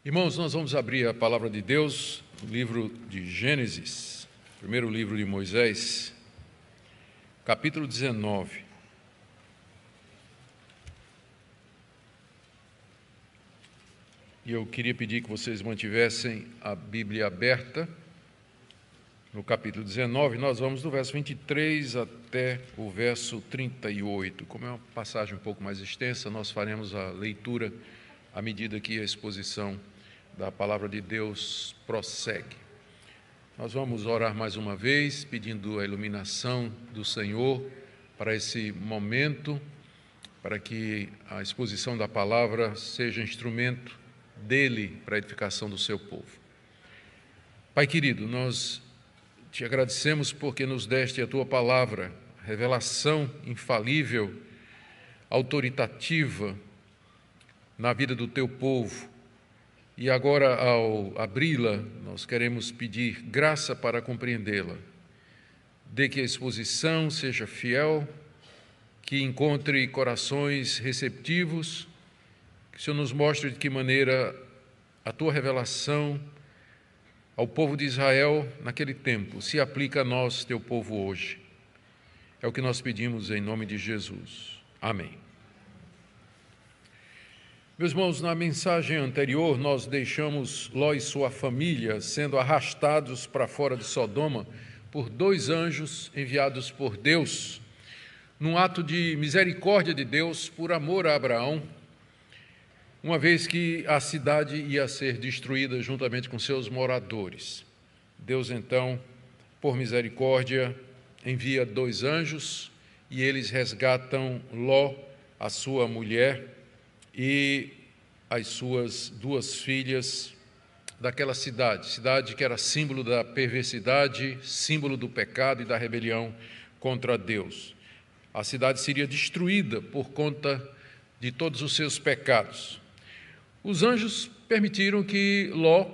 Irmãos, nós vamos abrir a palavra de Deus no livro de Gênesis, primeiro livro de Moisés, capítulo 19. E eu queria pedir que vocês mantivessem a Bíblia aberta no capítulo 19. Nós vamos do verso 23 até o verso 38. Como é uma passagem um pouco mais extensa, nós faremos a leitura à medida que a exposição da palavra de Deus prossegue. Nós vamos orar mais uma vez, pedindo a iluminação do Senhor para esse momento, para que a exposição da palavra seja instrumento dele para a edificação do seu povo. Pai querido, nós te agradecemos porque nos deste a tua palavra, revelação infalível, autoritativa na vida do teu povo. E agora, ao abri-la, nós queremos pedir graça para compreendê-la. Dê que a exposição seja fiel, que encontre corações receptivos, que o Senhor nos mostre de que maneira a tua revelação ao povo de Israel naquele tempo se aplica a nós, teu povo, hoje. É o que nós pedimos em nome de Jesus. Amém. Meus irmãos, na mensagem anterior, nós deixamos Ló e sua família sendo arrastados para fora de Sodoma por dois anjos enviados por Deus, num ato de misericórdia de Deus por amor a Abraão, uma vez que a cidade ia ser destruída juntamente com seus moradores. Deus, então, por misericórdia, envia dois anjos e eles resgatam Ló, a sua mulher, e as suas duas filhas daquela cidade que era símbolo da perversidade, símbolo do pecado e da rebelião contra Deus. A cidade seria destruída por conta de todos os seus pecados. Os anjos permitiram que Ló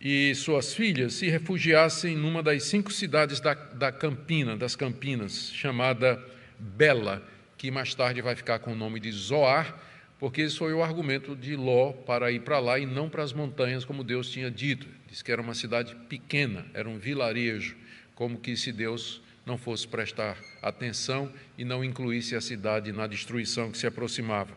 e suas filhas se refugiassem numa das 5 cidades das Campinas, chamada Bela, que mais tarde vai ficar com o nome de Zoar, porque esse foi o argumento de Ló para ir para lá e não para as montanhas, como Deus tinha dito. Diz que era uma cidade pequena, era um vilarejo, como que se Deus não fosse prestar atenção e não incluísse a cidade na destruição que se aproximava.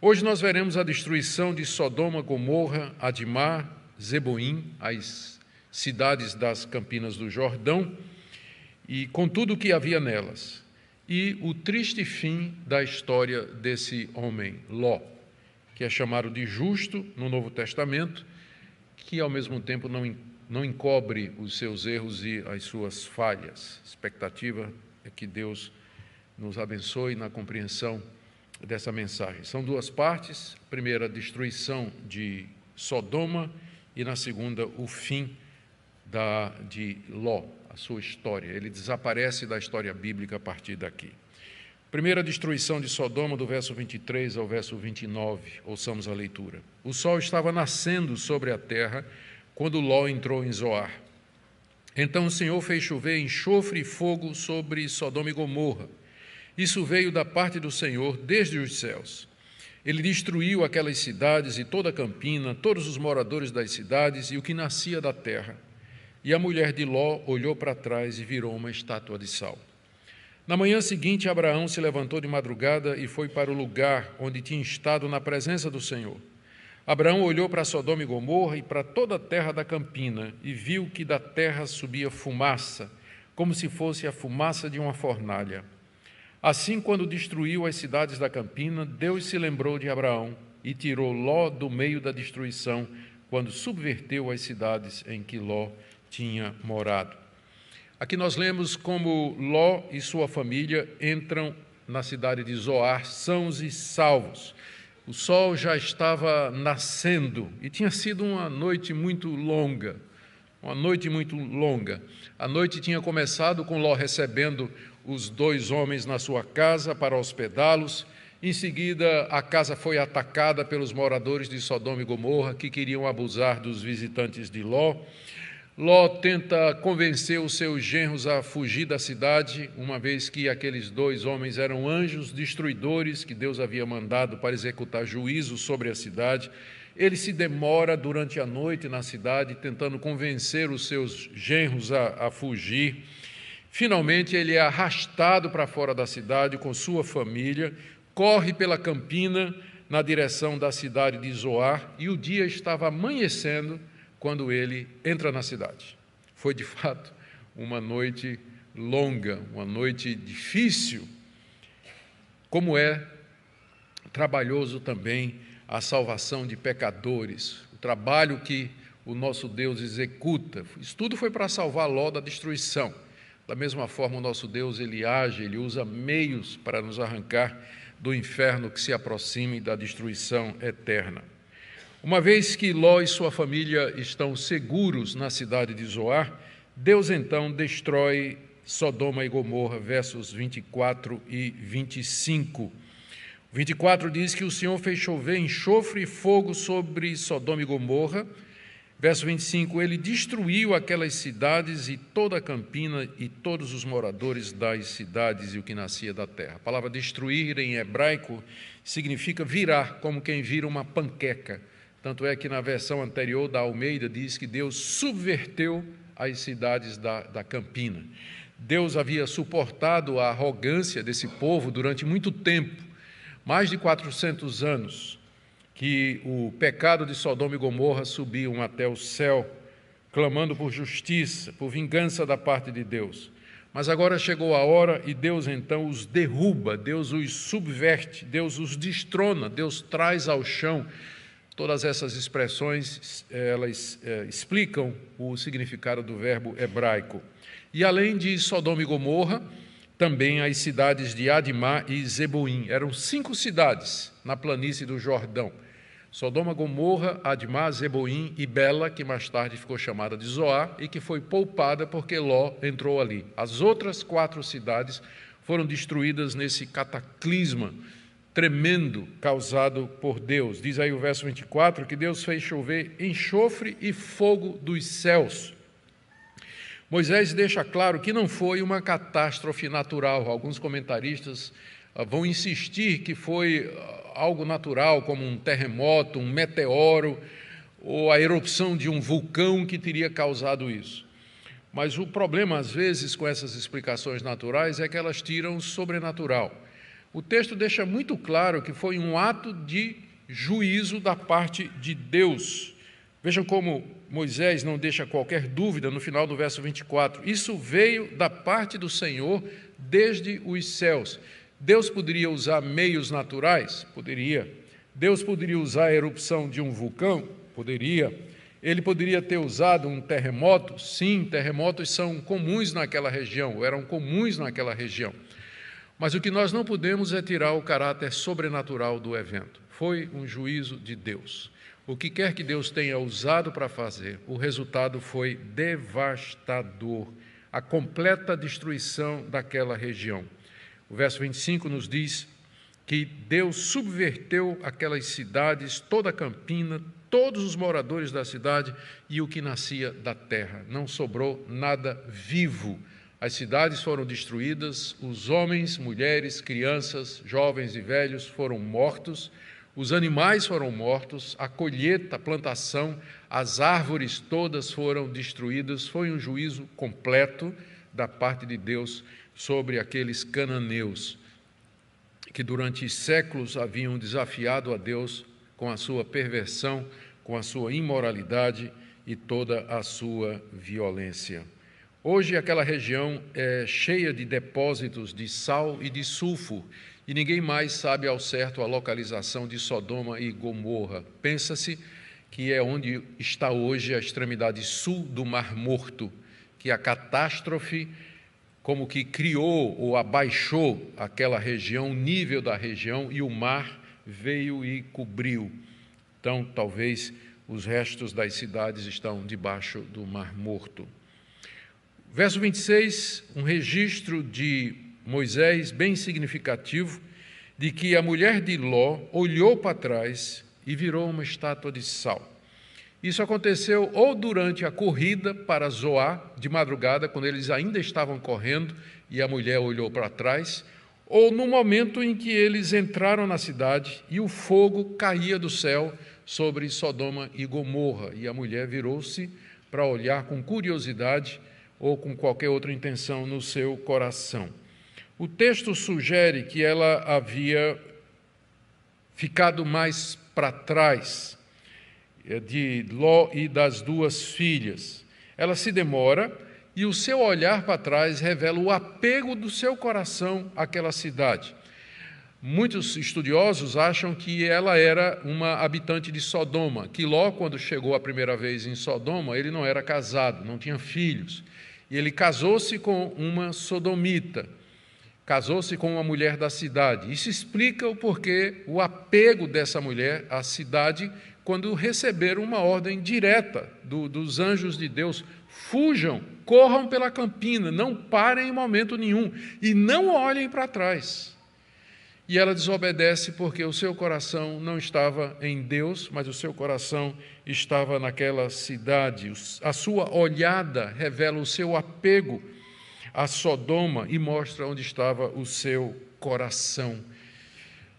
Hoje nós veremos a destruição de Sodoma, Gomorra, Adimá, Zeboim, as cidades das Campinas do Jordão, e com tudo o que havia nelas. E o triste fim da história desse homem, Ló, que é chamado de justo no Novo Testamento, que ao mesmo tempo não encobre os seus erros e as suas falhas. A expectativa é que Deus nos abençoe na compreensão dessa mensagem. São duas partes: a primeira, a destruição de Sodoma, e na segunda, o fim de Ló, a sua história. Ele desaparece da história bíblica a partir daqui. Primeira destruição de Sodoma, do verso 23 ao verso 29, ouçamos a leitura. O sol estava nascendo sobre a terra quando Ló entrou em Zoar. Então o Senhor fez chover enxofre e fogo sobre Sodoma e Gomorra. Isso veio da parte do Senhor desde os céus. Ele destruiu aquelas cidades e toda a campina, todos os moradores das cidades e o que nascia da terra. E a mulher de Ló olhou para trás e virou uma estátua de sal. Na manhã seguinte, Abraão se levantou de madrugada e foi para o lugar onde tinha estado na presença do Senhor. Abraão olhou para Sodoma e Gomorra e para toda a terra da campina e viu que da terra subia fumaça, como se fosse a fumaça de uma fornalha. Assim, quando destruiu as cidades da campina, Deus se lembrou de Abraão e tirou Ló do meio da destruição, quando subverteu as cidades em que Ló tinha morado. Aqui nós lemos como Ló e sua família entram na cidade de Zoar sãos e salvos. O sol já estava nascendo e tinha sido uma noite muito longa. A noite tinha começado com Ló recebendo os dois homens na sua casa para hospedá-los. Em seguida, a casa foi atacada pelos moradores de Sodoma e Gomorra, que queriam abusar dos visitantes de Ló. Ló tenta convencer os seus genros a fugir da cidade, uma vez que aqueles dois homens eram anjos destruidores que Deus havia mandado para executar juízo sobre a cidade. ele se demora durante a noite na cidade, tentando convencer os seus genros a fugir. Finalmente, ele é arrastado para fora da cidade com sua família, corre pela campina na direção da cidade de Zoar, e o dia estava amanhecendo quando ele entra na cidade. Foi, de fato, uma noite longa, uma noite difícil, como é trabalhoso também a salvação de pecadores, o trabalho que o nosso Deus executa. Isso tudo foi para salvar Ló da destruição. Da mesma forma, o nosso Deus, ele age, ele usa meios para nos arrancar do inferno que se aproxime da destruição eterna. Uma vez que Ló e sua família estão seguros na cidade de Zoar, Deus então destrói Sodoma e Gomorra, versos 24 e 25. 24 diz que o Senhor fez chover enxofre e fogo sobre Sodoma e Gomorra. Verso 25, ele destruiu aquelas cidades e toda a campina e todos os moradores das cidades e o que nascia da terra. A palavra destruir em hebraico significa virar, como quem vira uma panqueca. Tanto é que na versão anterior da Almeida diz que Deus subverteu as cidades da campina. Deus havia suportado a arrogância desse povo durante muito tempo, mais de 400 anos, que o pecado de Sodoma e Gomorra subiam até o céu, clamando por justiça, por vingança da parte de Deus. Mas agora chegou a hora e Deus então os derruba, Deus os subverte, Deus os destrona, Deus traz ao chão. Todas essas expressões, elas explicam o significado do verbo hebraico. E além de Sodoma e Gomorra, também as cidades de Adimá e Zeboim. Eram 5 cidades na planície do Jordão. Sodoma, Gomorra, Adimá, Zeboim e Bela, que mais tarde ficou chamada de Zoar, e que foi poupada porque Ló entrou ali. As outras 4 cidades foram destruídas nesse cataclisma tremendo causado por Deus. Diz aí o verso 24 que Deus fez chover enxofre e fogo dos céus. Moisés deixa claro que não foi uma catástrofe natural. Alguns comentaristas vão insistir que foi algo natural, como um terremoto, um meteoro, ou a erupção de um vulcão que teria causado isso. Mas o problema, às vezes, com essas explicações naturais é que elas tiram o sobrenatural. O texto deixa muito claro que foi um ato de juízo da parte de Deus. Vejam como Moisés não deixa qualquer dúvida no final do verso 24. Isso veio da parte do Senhor desde os céus. Deus poderia usar meios naturais? Poderia. Deus poderia usar a erupção de um vulcão? Poderia. Ele poderia ter usado um terremoto? Sim, terremotos são comuns naquela região, eram comuns naquela região. Mas o que nós não podemos é tirar o caráter sobrenatural do evento. Foi um juízo de Deus. O que quer que Deus tenha usado para fazer, o resultado foi devastador, a completa destruição daquela região. O verso 25 nos diz que Deus subverteu aquelas cidades, toda a campina, todos os moradores da cidade e o que nascia da terra. Não sobrou nada vivo. As cidades foram destruídas, os homens, mulheres, crianças, jovens e velhos foram mortos, os animais foram mortos, a colheita, a plantação, as árvores todas foram destruídas. Foi um juízo completo da parte de Deus sobre aqueles cananeus que durante séculos haviam desafiado a Deus com a sua perversão, com a sua imoralidade e toda a sua violência. Hoje aquela região é cheia de depósitos de sal e de sulfuro, e ninguém mais sabe ao certo a localização de Sodoma e Gomorra. Pensa-se que é onde está hoje a extremidade sul do Mar Morto, que a catástrofe como que criou ou abaixou aquela região, o nível da região, e o mar veio e cobriu. Então, talvez os restos das cidades estão debaixo do Mar Morto. Verso 26, um registro de Moisés bem significativo, de que a mulher de Ló olhou para trás e virou uma estátua de sal. Isso aconteceu ou durante a corrida para Zoar, de madrugada, quando eles ainda estavam correndo e a mulher olhou para trás, ou no momento em que eles entraram na cidade e o fogo caía do céu sobre Sodoma e Gomorra, e a mulher virou-se para olhar com curiosidade ou com qualquer outra intenção no seu coração. O texto sugere que ela havia ficado mais para trás de Ló e das duas filhas. Ela se demora e o seu olhar para trás revela o apego do seu coração àquela cidade. Muitos estudiosos acham que ela era uma habitante de Sodoma, que Ló, quando chegou a primeira vez em Sodoma, ele não era casado, não tinha filhos. E ele casou-se com uma sodomita, casou-se com uma mulher da cidade. Isso explica o porquê, o apego dessa mulher à cidade, quando receberam uma ordem direta dos anjos de Deus: fujam, corram pela campina, não parem em momento nenhum e não olhem para trás. E ela desobedece porque o seu coração não estava em Deus, mas o seu coração estava naquela cidade. A sua olhada revela o seu apego a Sodoma e mostra onde estava o seu coração.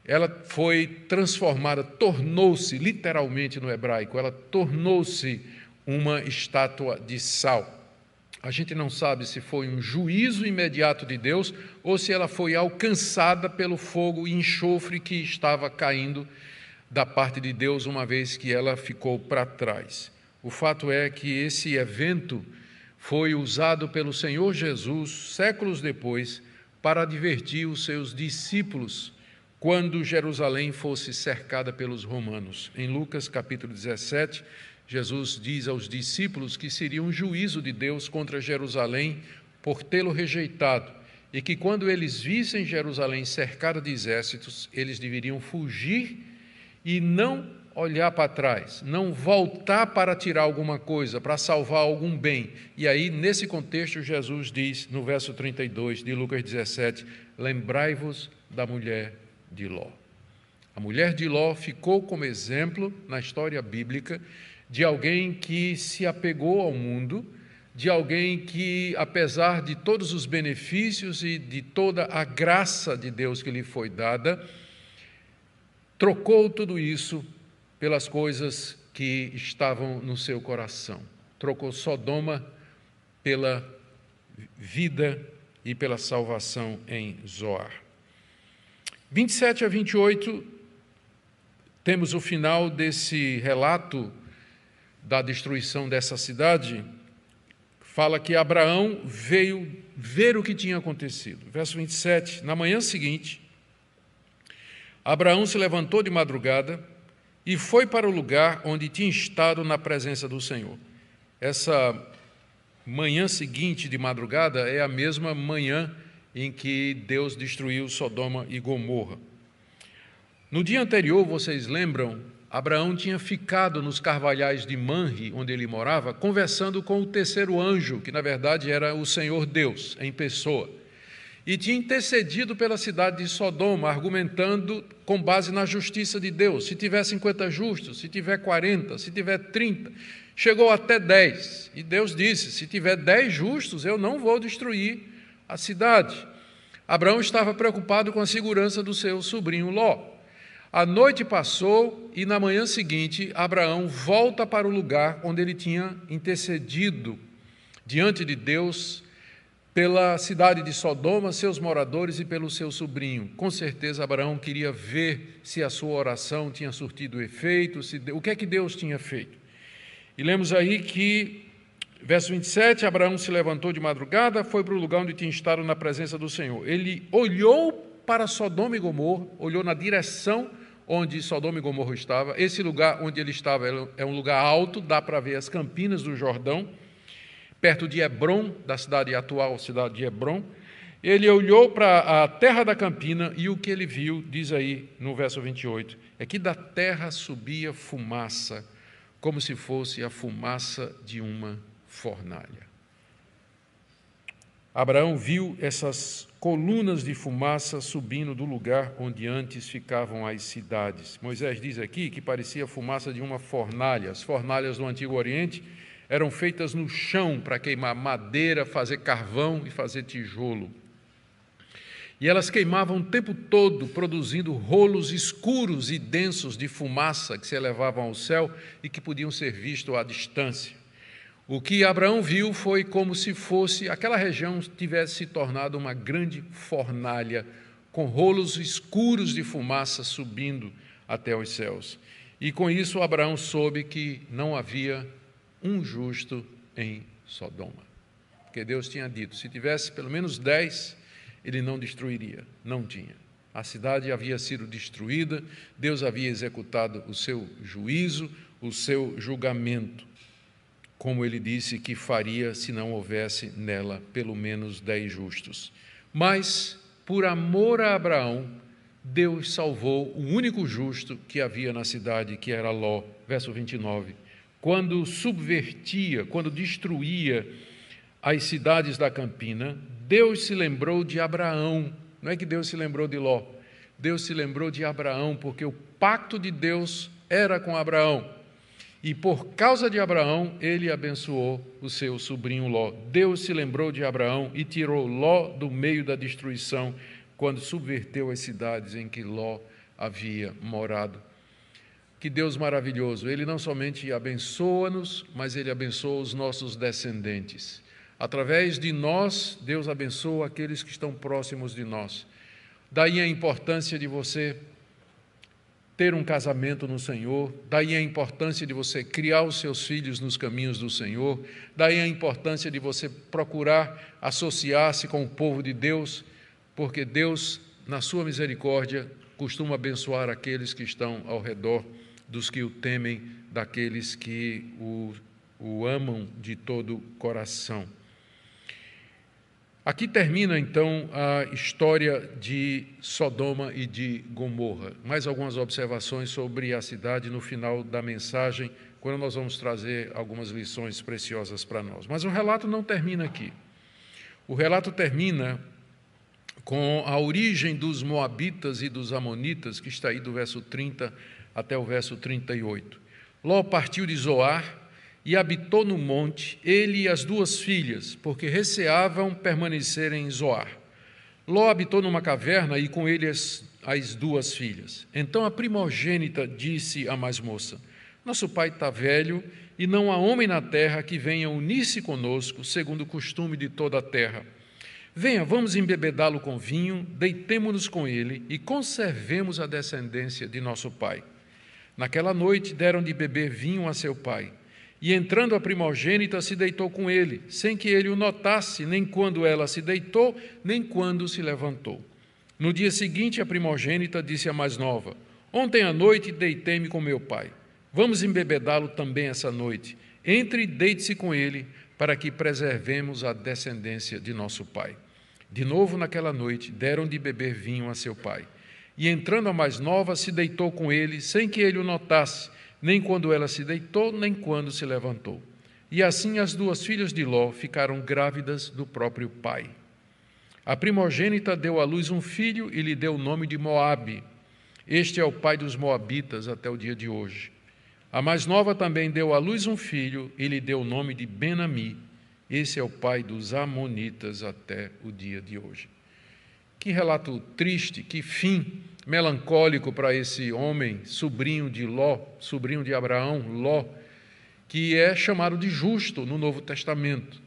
Ela foi transformada, tornou-se, literalmente no hebraico, ela tornou-se uma estátua de sal. A gente não sabe se foi um juízo imediato de Deus ou se ela foi alcançada pelo fogo e enxofre que estava caindo da parte de Deus, uma vez que ela ficou para trás. O fato é que esse evento foi usado pelo Senhor Jesus, séculos depois, para advertir os seus discípulos quando Jerusalém fosse cercada pelos romanos. Em Lucas capítulo 17, Jesus diz aos discípulos que seria um juízo de Deus contra Jerusalém por tê-lo rejeitado, e que quando eles vissem Jerusalém cercada de exércitos, eles deveriam fugir e não olhar para trás, não voltar para tirar alguma coisa, para salvar algum bem. E aí, nesse contexto, Jesus diz, no verso 32 de Lucas 17, lembrai-vos da mulher de Ló. A mulher de Ló ficou como exemplo na história bíblica de alguém que se apegou ao mundo, de alguém que, apesar de todos os benefícios e de toda a graça de Deus que lhe foi dada, trocou tudo isso pelas coisas que estavam no seu coração. Trocou Sodoma pela vida e pela salvação em Zoar. 27 a 28, temos o final desse relato da destruição dessa cidade. Fala que Abraão veio ver o que tinha acontecido. Verso 27, na manhã seguinte, Abraão se levantou de madrugada e foi para o lugar onde tinha estado na presença do Senhor. Essa manhã seguinte de madrugada é a mesma manhã em que Deus destruiu Sodoma e Gomorra. No dia anterior, vocês lembram, Abraão tinha ficado nos carvalhais de Manre, onde ele morava, conversando com o terceiro anjo, que na verdade era o Senhor Deus, em pessoa. E tinha intercedido pela cidade de Sodoma, argumentando com base na justiça de Deus. Se tiver 50 justos, se tiver 40, se tiver 30, chegou até 10. E Deus disse, se tiver 10 justos, eu não vou destruir a cidade. Abraão estava preocupado com a segurança do seu sobrinho Ló. A noite passou e na manhã seguinte, Abraão volta para o lugar onde ele tinha intercedido diante de Deus pela cidade de Sodoma, seus moradores e pelo seu sobrinho. Com certeza, Abraão queria ver se a sua oração tinha surtido efeito, o que é que Deus tinha feito. E lemos aí que, verso 27, Abraão se levantou de madrugada, foi para o lugar onde tinha estado na presença do Senhor. Ele olhou para Sodoma e Gomorra, olhou na direção onde Sodoma e Gomorra estava. Esse lugar onde ele estava é um lugar alto, dá para ver as campinas do Jordão, perto de Hebrom, da cidade atual, cidade de Hebrom. Ele olhou para a terra da campina e o que ele viu, diz aí no verso 28, é que da terra subia fumaça, como se fosse a fumaça de uma fornalha. Abraão viu essas colunas de fumaça subindo do lugar onde antes ficavam as cidades. Moisés diz aqui que parecia a fumaça de uma fornalha. As fornalhas do Antigo Oriente eram feitas no chão para queimar madeira, fazer carvão e fazer tijolo. e elas queimavam o tempo todo, produzindo rolos escuros e densos de fumaça que se elevavam ao céu e que podiam ser vistos à distância. O que Abraão viu foi como se fosse aquela região tivesse se tornado uma grande fornalha, com rolos escuros de fumaça subindo até os céus. E com isso Abraão soube que não havia um justo em Sodoma. Porque Deus tinha dito, se tivesse pelo menos 10, ele não destruiria. Não tinha. A cidade havia sido destruída, Deus havia executado o seu juízo, o seu julgamento, como ele disse que faria se não houvesse nela pelo menos 10 justos. Mas, por amor a Abraão, Deus salvou o único justo que havia na cidade, que era Ló, verso 29. Quando subvertia, quando destruía as cidades da campina, Deus se lembrou de Abraão. Não é que Deus se lembrou de Ló. Deus se lembrou de Abraão, porque o pacto de Deus era com Abraão. E por causa de Abraão, ele abençoou o seu sobrinho Ló. Deus se lembrou de Abraão e tirou Ló do meio da destruição, quando subverteu as cidades em que Ló havia morado. Que Deus maravilhoso! Ele não somente abençoa-nos, mas ele abençoa os nossos descendentes. Através de nós, Deus abençoa aqueles que estão próximos de nós. Daí a importância de você ter um casamento no Senhor, daí a importância de você criar os seus filhos nos caminhos do Senhor, daí a importância de você procurar associar-se com o povo de Deus, porque Deus, na sua misericórdia, costuma abençoar aqueles que estão ao redor dos que o temem, daqueles que o amam de todo o coração. Aqui termina, então, a história de Sodoma e de Gomorra. Mais algumas observações sobre a cidade no final da mensagem, quando nós vamos trazer algumas lições preciosas para nós. Mas o relato não termina aqui. O relato termina com a origem dos moabitas e dos amonitas, que está aí do verso 30 até o verso 38. Ló partiu de Zoar e habitou no monte, ele e as 2 filhas, porque receavam permanecer em Zoar. Ló habitou numa caverna e com ele as 2 filhas. Então a primogênita disse à mais moça, nosso pai está velho e não há homem na terra que venha unir-se conosco, segundo o costume de toda a terra. Venha, vamos embebedá-lo com vinho, deitemo-nos com ele e conservemos a descendência de nosso pai. Naquela noite deram de beber vinho a seu pai. E entrando a primogênita se deitou com ele, sem que ele o notasse, nem quando ela se deitou, nem quando se levantou. No dia seguinte, a primogênita disse à mais nova, ontem à noite deitei-me com meu pai. Vamos embebedá-lo também essa noite. Entre e deite-se com ele, para que preservemos a descendência de nosso pai. De novo, naquela noite, deram de beber vinho a seu pai. E entrando a mais nova, se deitou com ele, sem que ele o notasse, nem quando ela se deitou, nem quando se levantou. E assim as 2 filhas de Ló ficaram grávidas do próprio pai. A primogênita deu à luz um filho e lhe deu o nome de Moabe. Este é o pai dos moabitas até o dia de hoje. A mais nova também deu à luz um filho e lhe deu o nome de Ben-Ami. Esse é o pai dos amonitas até o dia de hoje. Que relato triste, que fim melancólico para esse homem, sobrinho de Ló, sobrinho de Abraão, Ló, que é chamado de justo no Novo Testamento.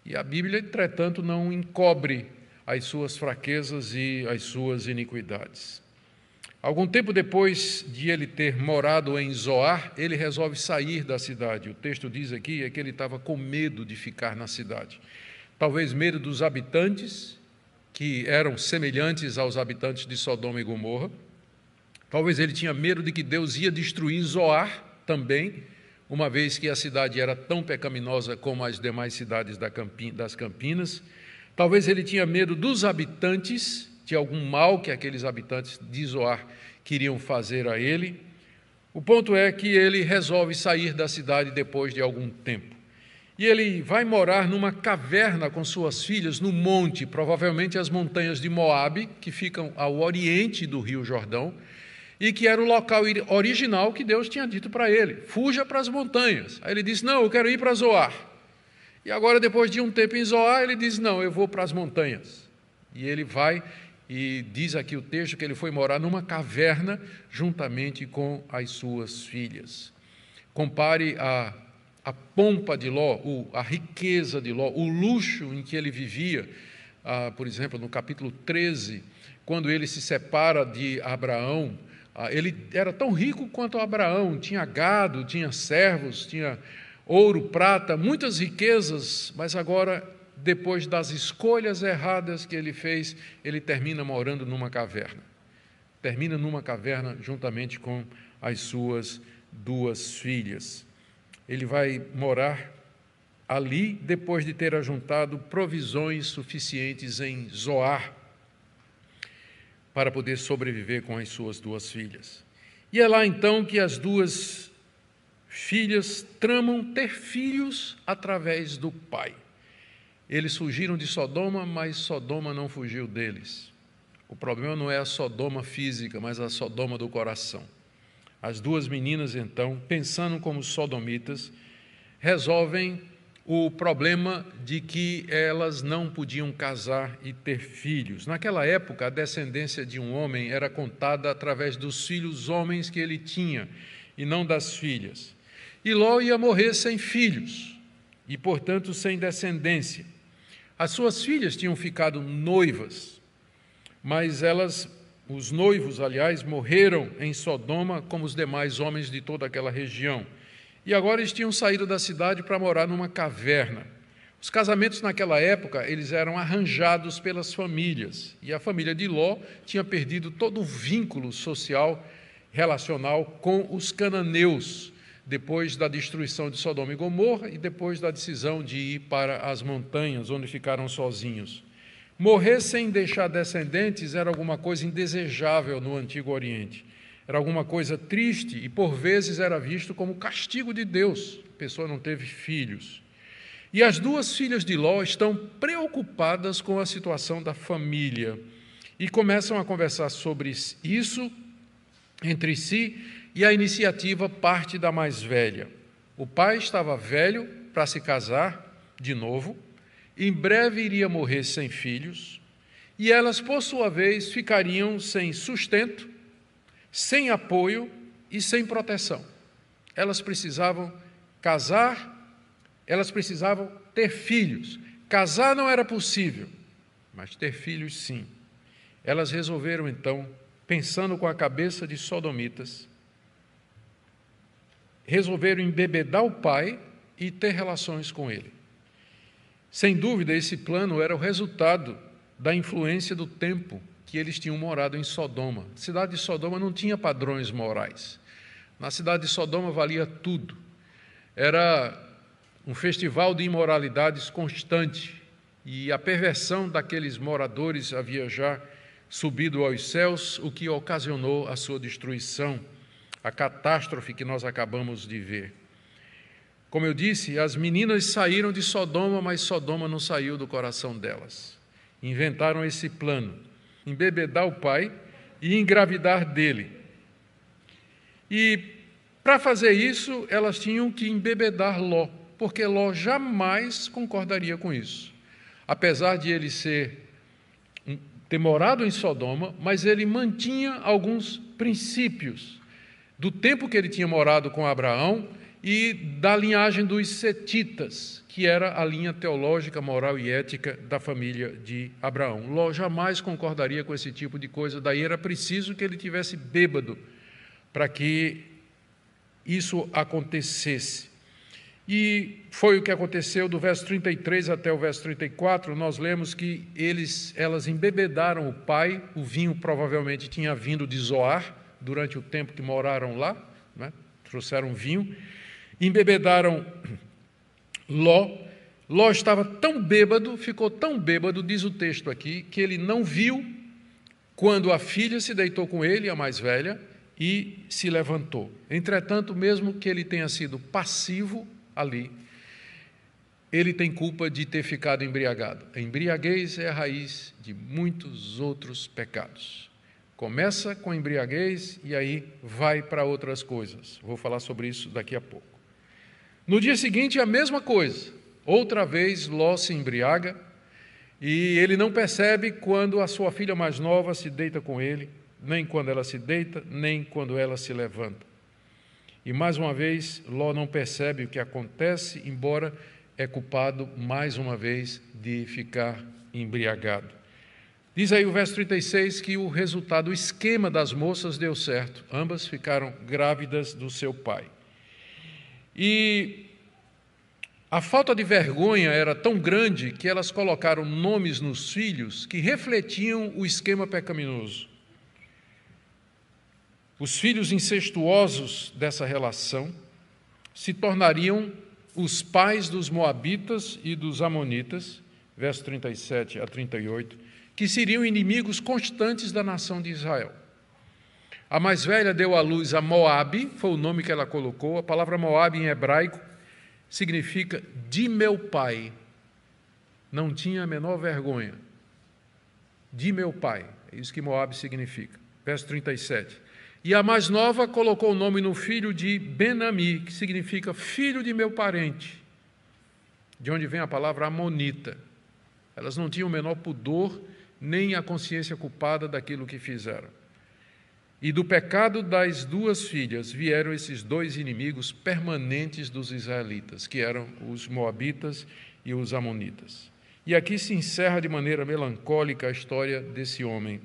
E a Bíblia, entretanto, não encobre as suas fraquezas e as suas iniquidades. Algum tempo depois de ele ter morado em Zoar, ele resolve sair da cidade. O texto diz aqui é que ele estava com medo de ficar na cidade. Talvez medo dos habitantes, que eram semelhantes aos habitantes de Sodoma e Gomorra. Talvez ele tinha medo de que Deus ia destruir Zoar também, uma vez que a cidade era tão pecaminosa como as demais cidades das Campinas. Talvez ele tinha medo dos habitantes, de algum mal que aqueles habitantes de Zoar queriam fazer a ele. O ponto é que ele resolve sair da cidade depois de algum tempo. E ele vai morar numa caverna com suas filhas no monte, provavelmente as montanhas de Moabe, que ficam ao oriente do Rio Jordão, e que era o local original que Deus tinha dito para ele, fuja para as montanhas. Aí ele disse, não, eu quero ir para Zoar. E agora, depois de um tempo em Zoar, ele diz, não, eu vou para as montanhas. E ele vai e diz aqui o texto que ele foi morar numa caverna juntamente com as suas filhas. Compare a pompa de Ló, a riqueza de Ló, o luxo em que ele vivia, por exemplo, no capítulo 13, quando ele se separa de Abraão. Ele era tão rico quanto Abraão, tinha gado, tinha servos, tinha ouro, prata, muitas riquezas, mas agora, depois das escolhas erradas que ele fez, ele termina morando numa caverna. Termina numa caverna juntamente com as suas 2 filhas. Ele vai morar ali depois de ter ajuntado provisões suficientes em Zoar, para poder sobreviver com as suas 2 filhas. E é lá então que as 2 filhas tramam ter filhos através do pai. Eles fugiram de Sodoma, mas Sodoma não fugiu deles. O problema não é a Sodoma física, mas a Sodoma do coração. As 2 meninas, então, pensando como sodomitas, resolvem o problema de que elas não podiam casar e ter filhos. Naquela época, a descendência de um homem era contada através dos filhos homens que ele tinha, e não das filhas. E Ló ia morrer sem filhos, e, portanto, sem descendência. As suas filhas tinham ficado noivas, mas os noivos, aliás, morreram em Sodoma, como os demais homens de toda aquela região. E agora eles tinham saído da cidade para morar numa caverna. Os casamentos naquela época, eles eram arranjados pelas famílias, e a família de Ló tinha perdido todo o vínculo social, relacional com os cananeus, depois da destruição de Sodoma e Gomorra e depois da decisão de ir para as montanhas, onde ficaram sozinhos. Morrer sem deixar descendentes era alguma coisa indesejável no Antigo Oriente. Era alguma coisa triste e, por vezes, era visto como castigo de Deus. A pessoa não teve filhos. E as 2 filhas de Ló estão preocupadas com a situação da família e começam a conversar sobre isso entre si, e a iniciativa parte da mais velha. O pai estava velho para se casar de novo, em breve iria morrer sem filhos, e elas, por sua vez, ficariam sem sustento, sem apoio e sem proteção. Elas precisavam casar, elas precisavam ter filhos. Casar não era possível, mas ter filhos sim. Elas resolveram então, pensando com a cabeça de sodomitas, resolveram embebedar o pai e ter relações com ele. Sem dúvida, esse plano era o resultado da influência do tempo que eles tinham morado em Sodoma. A cidade de Sodoma não tinha padrões morais. Na cidade de Sodoma valia tudo. Era um festival de imoralidades constante, e a perversão daqueles moradores havia já subido aos céus, o que ocasionou a sua destruição, a catástrofe que nós acabamos de ver. Como eu disse, as meninas saíram de Sodoma, mas Sodoma não saiu do coração delas. Inventaram esse plano: embebedar o pai e engravidar dele. E, para fazer isso, elas tinham que embebedar Ló, porque Ló jamais concordaria com isso. Apesar de ele ter morado em Sodoma, mas ele mantinha alguns princípios do tempo que ele tinha morado com Abraão e da linhagem dos setitas, que era a linha teológica, moral e ética da família de Abraão. Ló jamais concordaria com esse tipo de coisa, daí era preciso que ele tivesse bêbado para que isso acontecesse. E foi o que aconteceu do verso 33 até o verso 34, nós lemos que elas embebedaram o pai, o vinho provavelmente tinha vindo de Zoar, durante o tempo que moraram lá, né? Trouxeram vinho, embebedaram Ló. Ló estava tão bêbado, ficou tão bêbado, diz o texto aqui, que ele não viu quando a filha se deitou com ele, a mais velha, e se levantou. Entretanto, mesmo que ele tenha sido passivo ali, ele tem culpa de ter ficado embriagado. A embriaguez é a raiz de muitos outros pecados. Começa com embriaguez e aí vai para outras coisas. Vou falar sobre isso daqui a pouco. No dia seguinte, a mesma coisa. Outra vez, Ló se embriaga E ele não percebe quando a sua filha mais nova se deita com ele, nem quando ela se deita, nem quando ela se levanta. E mais uma vez, Ló não percebe o que acontece, embora é culpado mais uma vez de ficar embriagado. Diz aí o verso 36 que o resultado, o esquema das moças deu certo. Ambas ficaram grávidas do seu pai. E a falta de vergonha era tão grande que elas colocaram nomes nos filhos que refletiam o esquema pecaminoso. Os filhos incestuosos dessa relação se tornariam os pais dos moabitas e dos amonitas, verso 37 a 38, que seriam inimigos constantes da nação de Israel. A mais velha deu à luz a Moabe, foi o nome que ela colocou. A palavra Moabe em hebraico significa de meu pai. Não tinha a menor vergonha. De meu pai. É isso que Moabe significa. Verso 37. E a mais nova colocou o nome no filho de Ben-Ami, que significa filho de meu parente, de onde vem a palavra amonita. Elas não tinham o menor pudor, nem a consciência culpada daquilo que fizeram. E do pecado das duas filhas vieram esses dois inimigos permanentes dos israelitas, que eram os moabitas e os amonitas. E aqui se encerra de maneira melancólica a história desse homem.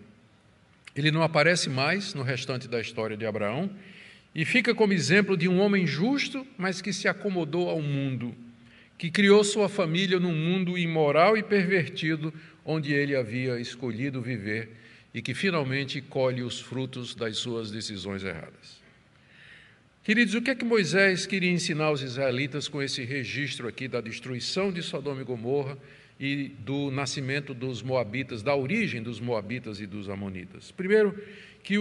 Ele não aparece mais no restante da história de Abraão e fica como exemplo de um homem justo, mas que se acomodou ao mundo, que criou sua família num mundo imoral e pervertido, onde ele havia escolhido viver e que finalmente colhe os frutos das suas decisões erradas. Queridos, o que é que Moisés queria ensinar aos israelitas com esse registro aqui da destruição de Sodoma e Gomorra e do nascimento dos moabitas, da origem dos moabitas e dos amonitas? Primeiro, que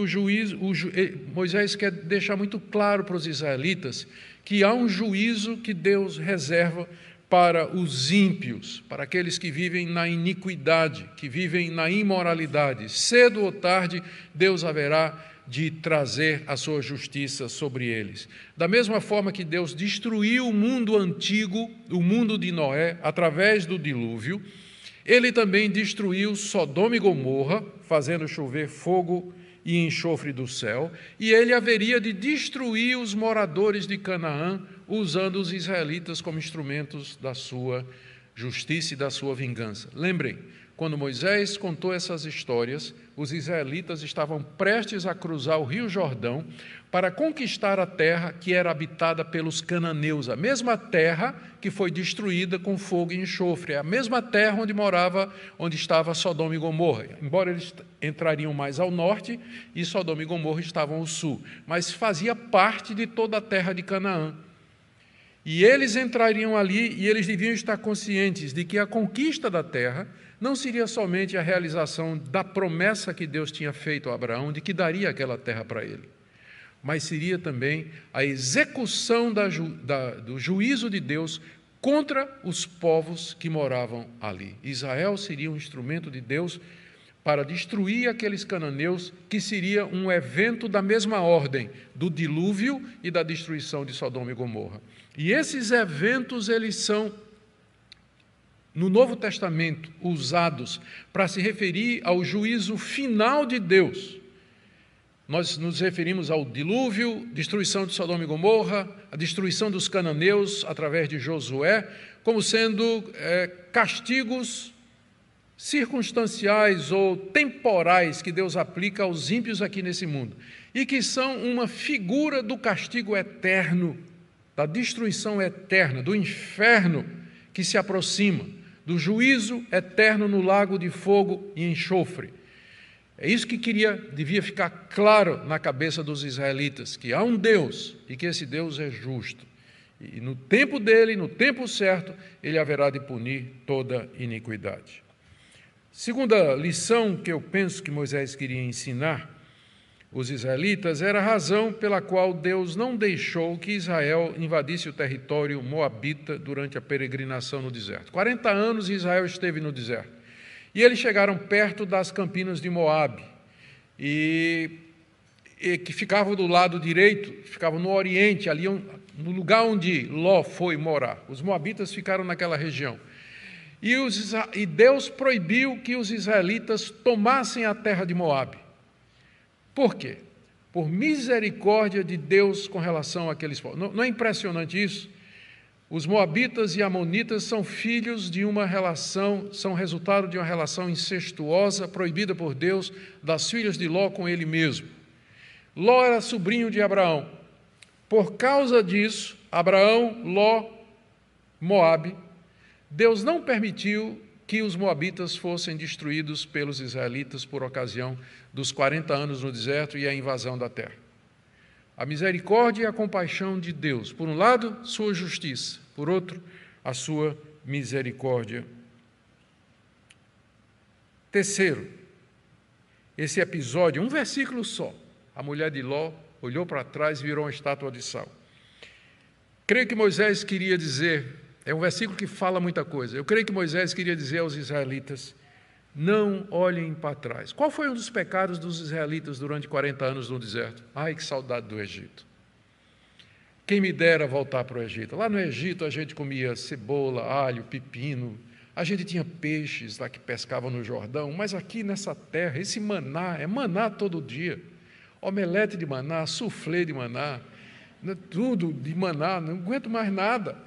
Moisés quer deixar muito claro para os israelitas que há um juízo que Deus reserva para os ímpios, para aqueles que vivem na iniquidade, que vivem na imoralidade. Cedo ou tarde, Deus haverá de trazer a sua justiça sobre eles. Da mesma forma que Deus destruiu o mundo antigo, o mundo de Noé, através do dilúvio, ele também destruiu Sodoma e Gomorra, fazendo chover fogo e enxofre do céu, e ele haveria de destruir os moradores de Canaã, usando os israelitas como instrumentos da sua justiça e da sua vingança. Lembrem, quando Moisés contou essas histórias, os israelitas estavam prestes a cruzar o Rio Jordão para conquistar a terra que era habitada pelos cananeus, a mesma terra que foi destruída com fogo e enxofre, a mesma terra onde estava Sodoma e Gomorra, embora eles entrariam mais ao norte e Sodoma e Gomorra estavam ao sul, mas fazia parte de toda a terra de Canaã. E eles entrariam ali e eles deviam estar conscientes de que a conquista da terra não seria somente a realização da promessa que Deus tinha feito a Abraão de que daria aquela terra para ele, mas seria também a execução do juízo de Deus contra os povos que moravam ali. Israel seria um instrumento de Deus para destruir aqueles cananeus, que seria um evento da mesma ordem do dilúvio e da destruição de Sodoma e Gomorra. E esses eventos, eles são, no Novo Testamento, usados para se referir ao juízo final de Deus. Nós nos referimos ao dilúvio, destruição de Sodoma e Gomorra, a destruição dos cananeus através de Josué, como sendo castigos circunstanciais ou temporais que Deus aplica aos ímpios aqui nesse mundo, e que são uma figura do castigo eterno, da destruição eterna, do inferno que se aproxima, do juízo eterno no lago de fogo e enxofre. É isso que devia ficar claro na cabeça dos israelitas, que há um Deus e que esse Deus é justo. E no tempo dele, no tempo certo, ele haverá de punir toda iniquidade. Segunda lição que eu penso que Moisés queria ensinar os israelitas era a razão pela qual Deus não deixou que Israel invadisse o território moabita durante a peregrinação no deserto. 40 anos Israel esteve no deserto. E eles chegaram perto das campinas de Moabe, e que ficavam do lado direito, ficavam no oriente, ali no lugar onde Ló foi morar. Os moabitas ficaram naquela região. E Deus proibiu que os israelitas tomassem a terra de Moabe. Por quê? Por misericórdia de Deus com relação àqueles povos. Não é impressionante isso? Os moabitas e amonitas são filhos de uma relação, são resultado de uma relação incestuosa proibida por Deus das filhas de Ló com ele mesmo. Ló era sobrinho de Abraão. Por causa disso, Abraão, Ló, Moabe, Deus não permitiu que os moabitas fossem destruídos pelos israelitas por ocasião dos 40 anos no deserto e a invasão da terra. A misericórdia e a compaixão de Deus. Por um lado, sua justiça. Por outro, a sua misericórdia. Terceiro, esse episódio, um versículo só. A mulher de Ló olhou para trás e virou uma estátua de sal. Creio que Moisés queria dizer, é um versículo que fala muita coisa. Eu creio que Moisés queria dizer aos israelitas, não olhem para trás. Qual foi um dos pecados dos israelitas durante 40 anos no deserto? Ai, que saudade do Egito. Quem me dera voltar para o Egito. Lá no Egito a gente comia cebola, alho, pepino. A gente tinha peixes lá que pescavam no Jordão. Mas aqui nessa terra, esse maná, é maná todo dia. Omelete de maná, soufflé de maná, tudo de maná, não aguento mais nada.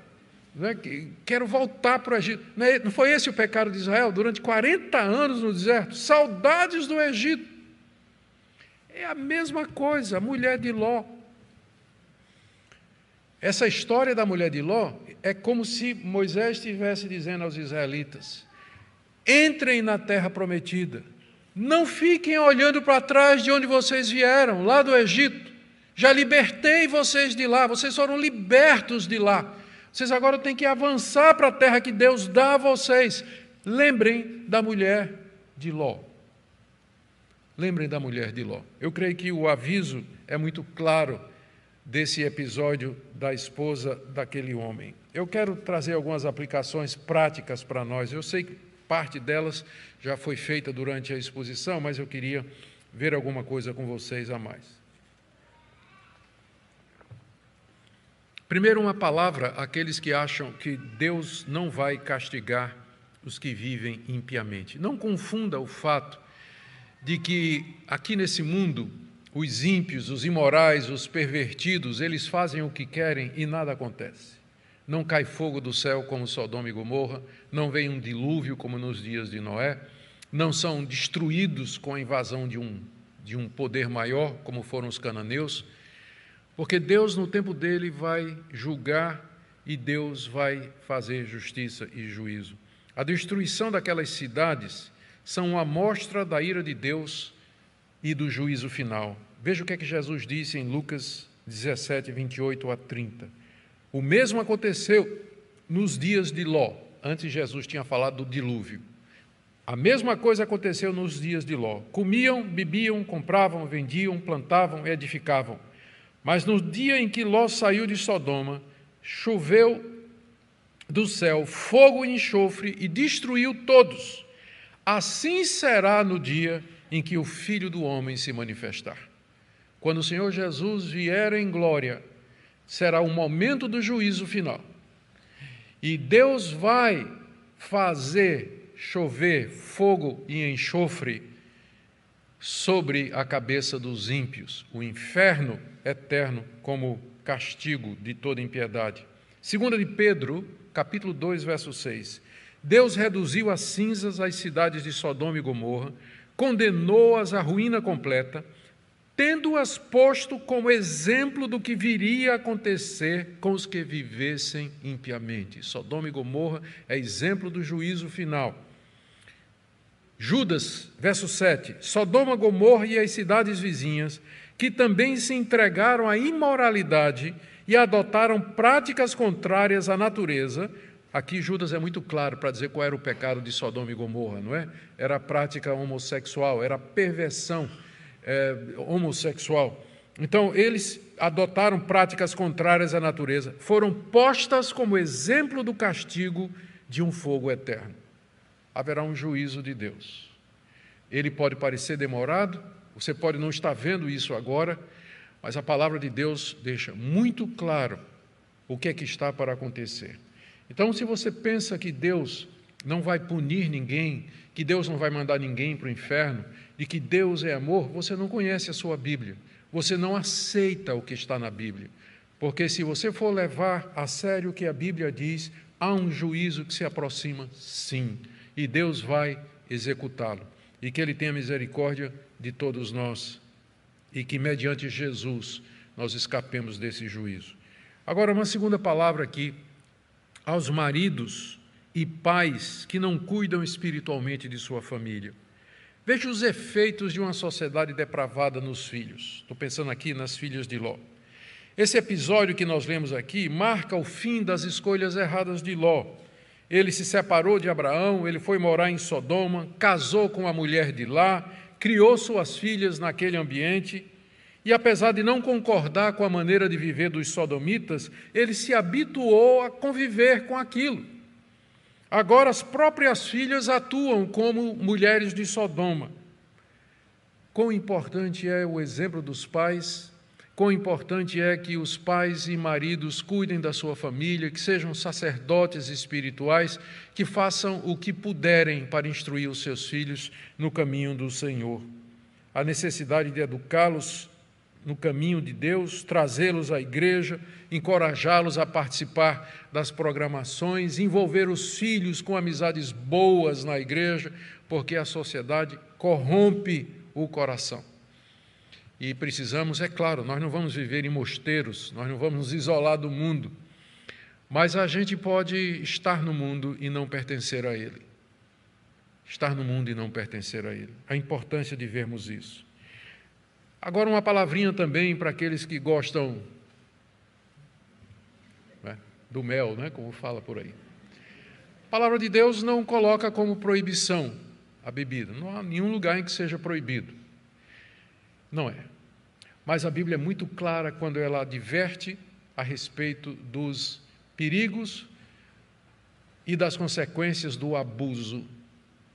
Quero voltar para o Egito. Não foi esse o pecado de Israel? Durante 40 anos no deserto, saudades do Egito. É a mesma coisa, a mulher de Ló. Essa história da mulher de Ló é como se Moisés estivesse dizendo aos israelitas, entrem na terra prometida, não fiquem olhando para trás de onde vocês vieram, lá do Egito. Já libertei vocês de lá, vocês foram libertos de lá. Vocês agora têm que avançar para a terra que Deus dá a vocês. Lembrem da mulher de Ló. Lembrem da mulher de Ló. Eu creio que o aviso é muito claro desse episódio da esposa daquele homem. Eu quero trazer algumas aplicações práticas para nós. Eu sei que parte delas já foi feita durante a exposição, mas eu queria ver alguma coisa com vocês a mais. Primeiro, uma palavra àqueles que acham que Deus não vai castigar os que vivem impiamente. Não confunda o fato de que aqui nesse mundo os ímpios, os imorais, os pervertidos, eles fazem o que querem e nada acontece. Não cai fogo do céu como Sodoma e Gomorra, não vem um dilúvio como nos dias de Noé, não são destruídos com a invasão de um poder maior como foram os cananeus, porque Deus, no tempo dele, vai julgar e Deus vai fazer justiça e juízo. A destruição daquelas cidades são uma amostra da ira de Deus e do juízo final. Veja o que é que Jesus disse em Lucas 17, 28 a 30. O mesmo aconteceu nos dias de Ló. Antes Jesus tinha falado do dilúvio. A mesma coisa aconteceu nos dias de Ló. Comiam, bebiam, compravam, vendiam, plantavam, edificavam. Mas no dia em que Ló saiu de Sodoma, choveu do céu fogo e enxofre e destruiu todos. Assim será no dia em que o Filho do Homem se manifestar. Quando o Senhor Jesus vier em glória, será o momento do juízo final. E Deus vai fazer chover fogo e enxofre sobre a cabeça dos ímpios, o inferno eterno como castigo de toda impiedade. 2 de Pedro, capítulo 2, verso 6. Deus reduziu a cinzas as cidades de Sodoma e Gomorra, condenou-as à ruína completa, tendo-as posto como exemplo do que viria a acontecer com os que vivessem impiamente. Sodoma e Gomorra é exemplo do juízo final. Judas, verso 7, Sodoma, Gomorra e as cidades vizinhas, que também se entregaram à imoralidade e adotaram práticas contrárias à natureza. Aqui Judas é muito claro para dizer qual era o pecado de Sodoma e Gomorra, não é? Era a prática homossexual, era a perversão homossexual. Então, eles adotaram práticas contrárias à natureza, foram postas como exemplo do castigo de um fogo eterno. Haverá um juízo de Deus. Ele pode parecer demorado, você pode não estar vendo isso agora, mas a palavra de Deus deixa muito claro o que é que está para acontecer. Então, se você pensa que Deus não vai punir ninguém, que Deus não vai mandar ninguém para o inferno, de que Deus é amor, você não conhece a sua Bíblia. Você não aceita o que está na Bíblia. Porque se você for levar a sério o que a Bíblia diz, há um juízo que se aproxima, sim, e Deus vai executá-lo. E que Ele tenha misericórdia de todos nós, e que mediante Jesus nós escapemos desse juízo. Agora, uma segunda palavra aqui, aos maridos e pais que não cuidam espiritualmente de sua família. Veja os efeitos de uma sociedade depravada nos filhos. Estou pensando aqui nas filhas de Ló. Esse episódio que nós lemos aqui marca o fim das escolhas erradas de Ló. Ele se separou de Abraão, ele foi morar em Sodoma, casou com a mulher de lá, criou suas filhas naquele ambiente e, apesar de não concordar com a maneira de viver dos sodomitas, ele se habituou a conviver com aquilo. Agora as próprias filhas atuam como mulheres de Sodoma. Quão importante é o exemplo dos pais, quão importante é que os pais e maridos cuidem da sua família, que sejam sacerdotes espirituais, que façam o que puderem para instruir os seus filhos no caminho do Senhor. A necessidade de educá-los no caminho de Deus, trazê-los à igreja, encorajá-los a participar das programações, envolver os filhos com amizades boas na igreja, porque a sociedade corrompe o coração. E precisamos, é claro, nós não vamos viver em mosteiros, nós não vamos nos isolar do mundo, mas a gente pode estar no mundo e não pertencer a ele. Estar no mundo e não pertencer a ele. A importância de vermos isso. Agora, uma palavrinha também para aqueles que gostam, né, do mel, né, como fala por aí. A palavra de Deus não coloca como proibição a bebida. Não há nenhum lugar em que seja proibido. Não é. Mas a Bíblia é muito clara quando ela adverte a respeito dos perigos e das consequências do abuso.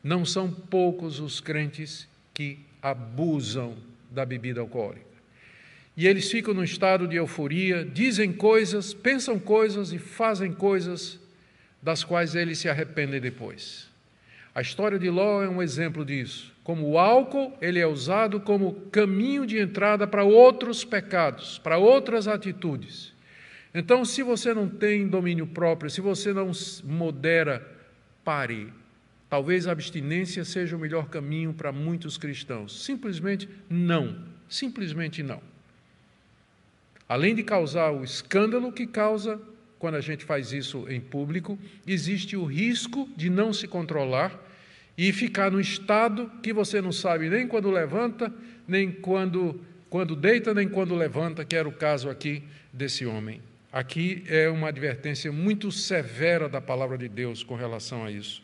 Não são poucos os crentes que abusam da bebida alcoólica. E eles ficam num estado de euforia, dizem coisas, pensam coisas e fazem coisas das quais eles se arrependem depois. A história de Ló é um exemplo disso. Como o álcool, ele é usado como caminho de entrada para outros pecados, para outras atitudes. Então, se você não tem domínio próprio, se você não modera, pare. Talvez a abstinência seja o melhor caminho para muitos cristãos. Simplesmente não. Simplesmente não. Além de causar o escândalo que causa quando a gente faz isso em público, existe o risco de não se controlar e ficar no estado que você não sabe nem quando levanta, nem quando deita, nem quando levanta, que era o caso aqui desse homem. Aqui é uma advertência muito severa da palavra de Deus com relação a isso.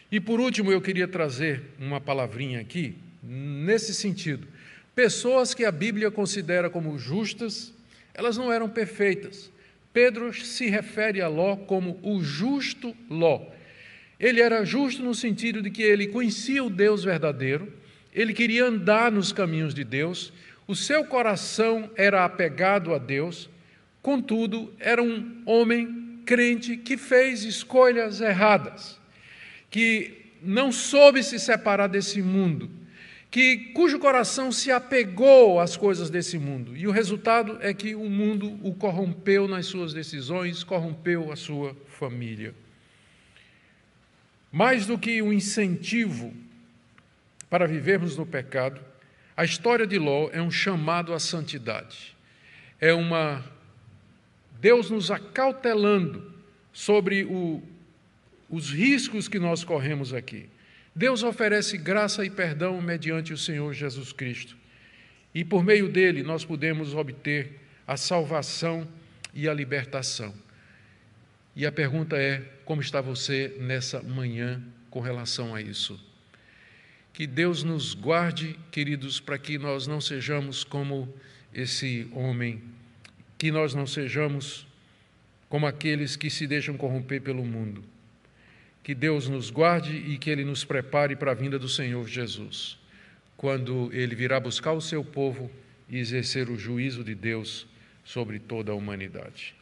E, por último, eu queria trazer uma palavrinha aqui, nesse sentido. Pessoas que a Bíblia considera como justas, elas não eram perfeitas. Pedro se refere a Ló como o justo Ló. Ele era justo no sentido de que ele conhecia o Deus verdadeiro, ele queria andar nos caminhos de Deus, o seu coração era apegado a Deus, contudo, era um homem crente que fez escolhas erradas, que não soube se separar desse mundo, cujo coração se apegou às coisas desse mundo. E o resultado é que o mundo o corrompeu nas suas decisões, corrompeu a sua família. Mais do que um incentivo para vivermos no pecado, a história de Ló é um chamado à santidade. É Deus nos acautelando sobre os riscos que nós corremos aqui. Deus oferece graça e perdão mediante o Senhor Jesus Cristo. E por meio dele nós podemos obter a salvação e a libertação. E a pergunta é, como está você nessa manhã com relação a isso? Que Deus nos guarde, queridos, para que nós não sejamos como esse homem, que nós não sejamos como aqueles que se deixam corromper pelo mundo. Que Deus nos guarde e que Ele nos prepare para a vinda do Senhor Jesus, quando Ele virá buscar o seu povo e exercer o juízo de Deus sobre toda a humanidade.